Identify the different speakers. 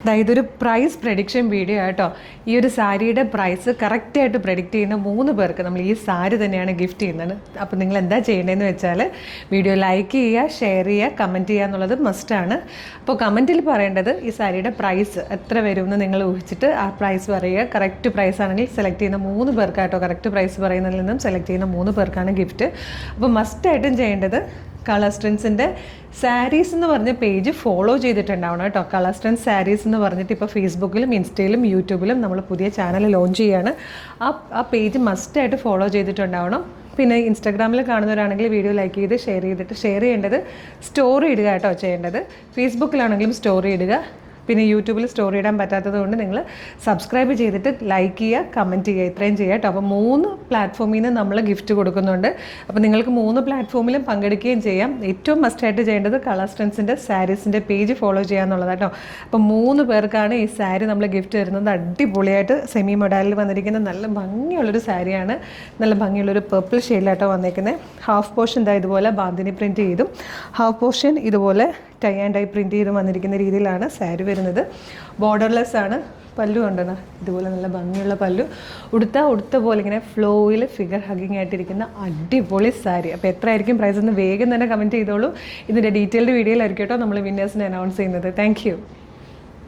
Speaker 1: ഇതൊരു price prediction video ആട്ടോ. ഈ ഒരു സാരിയുടെ പ്രൈസ് കറക്റ്റായിട്ട് പ്രഡിക്റ്റ് ചെയ്യുന്ന 3 പേർക്ക് നമ്മൾ ഈ സാരി തന്നെയാണ് ഗിഫ്റ്റ് ചെയ്യുന്നത്. അപ്പോൾ നിങ്ങൾ എന്താ ചെയ്യേണ്ടതെന്ന് വെച്ചാൽ വീഡിയോ ലൈക്ക് ചെയ്യുക, ഷെയർ ചെയ്യുക, കമൻറ്റ് ചെയ്യുക എന്നുള്ളത് മസ്റ്റാണ്. അപ്പോൾ കമൻറ്റിൽ പറയേണ്ടത് ഈ സാരിയുടെ പ്രൈസ് എത്ര വരുമെന്ന് നിങ്ങൾ ഊഹിച്ചിട്ട് ആ പ്രൈസ് പറയുക. കറക്റ്റ് പ്രൈസ് ആണെങ്കിൽ സെലക്ട് ചെയ്യുന്ന 3 പേർക്കാട്ടോ, കറക്റ്റ് പ്രൈസ് പറയുന്നതിൽ നിന്നും സെലക്ട് ചെയ്യുന്ന 3 പേർക്കാണ് ഗിഫ്റ്റ്. അപ്പോൾ മസ്റ്റായിട്ടും ചെയ്യേണ്ടത് കളർ സ്ട്രെൻസിൻ്റെ സാരീസ് എന്ന് പറഞ്ഞ പേജ് ഫോളോ ചെയ്തിട്ടുണ്ടാവണം കേട്ടോ. കളർ സ്ട്രെൻസ് സാരീസ് എന്ന് പറഞ്ഞിട്ട് ഇപ്പോൾ ഫേസ്ബുക്കിലും ഇൻസ്റ്റയിലും യൂട്യൂബിലും നമ്മൾ പുതിയ ചാനൽ ലോഞ്ച് ചെയ്യുകയാണ്. ആ പേജ് മസ്റ്റായിട്ട് ഫോളോ ചെയ്തിട്ടുണ്ടാവണം. പിന്നെ ഇൻസ്റ്റാഗ്രാമിൽ കാണുന്നവരാണെങ്കിൽ വീഡിയോ ലൈക്ക് ചെയ്ത് ഷെയർ ചെയ്യേണ്ടത് സ്റ്റോറി ഇടുക കേട്ടോ ചെയ്യേണ്ടത്. ഫേസ്ബുക്കിലാണെങ്കിലും സ്റ്റോറി ഇടുക. പിന്നെ യൂട്യൂബിൽ സ്റ്റോറി ഇടാൻ പറ്റാത്തത് കൊണ്ട് നിങ്ങൾ സബ്സ്ക്രൈബ് ചെയ്തിട്ട് ലൈക്ക് ചെയ്യുക, കമൻറ്റ് ചെയ്യുക, ഇത്രയും ചെയ്യുക കേട്ടോ. അപ്പോൾ 3 പ്ലാറ്റ്ഫോമിൽ നിന്ന് നമ്മൾ ഗിഫ്റ്റ് കൊടുക്കുന്നുണ്ട്. അപ്പോൾ നിങ്ങൾക്ക് 3 പ്ലാറ്റ്ഫോമിലും പങ്കെടുക്കുകയും ചെയ്യാം. ഏറ്റവും മസ്റ്റായിട്ട് ചെയ്യേണ്ടത് കളർ സ്ട്രെൻസിൻ്റെ സാരീസിൻ്റെ പേജ് ഫോളോ ചെയ്യുക എന്നുള്ളതാണ് കേട്ടോ. അപ്പോൾ 3 പേർക്കാണ് ഈ സാരി നമ്മൾ ഗിഫ്റ്റ് തരുന്നത്. അടിപൊളിയായിട്ട് സെമി മൊഡാലിൽ വന്നിരിക്കുന്ന നല്ല ഭംഗിയുള്ളൊരു സാരിയാണ്. നല്ല ഭംഗിയുള്ളൊരു പർപ്പിൾ ഷെയ്ഡിലാട്ടോ വന്നേക്കുന്നത്. ഹാഫ് പോർഷൻ ഇതുപോലെ ബാന്തിനി പ്രിൻറ്റ് ചെയ്തും ഹാഫ് പോർഷൻ ഇതുപോലെ ടൈ ആൻഡ് ഡൈ പ്രിൻറ്റ് ചെയ്ത് വന്നിരിക്കുന്ന രീതിയിലാണ് സാരി വരുന്നത്. ബോർഡർലെസ് ആണ്. പല്ലു ഉണ്ടെന്ന് ഇതുപോലെ നല്ല ഭംഗിയുള്ള പല്ലു. ഉടുത്ത പോലെ ഇങ്ങനെ ഫ്ലോയിൽ ഫിഗർ ഹഗിങ് ആയിട്ടിരിക്കുന്ന അടിപൊളി സാരി. അപ്പോൾ എത്രയായിരിക്കും പ്രൈസ് എന്ന് വേഗം തന്നെ കമൻറ്റ് ചെയ്തോളൂ. ഇതിൻ്റെ ഡീറ്റെയിൽഡ് വീഡിയോയിലായിരിക്കും കേട്ടോ നമ്മൾ വിന്നേഴ്സിനെ അനൗൺസ് ചെയ്യുന്നത്. താങ്ക്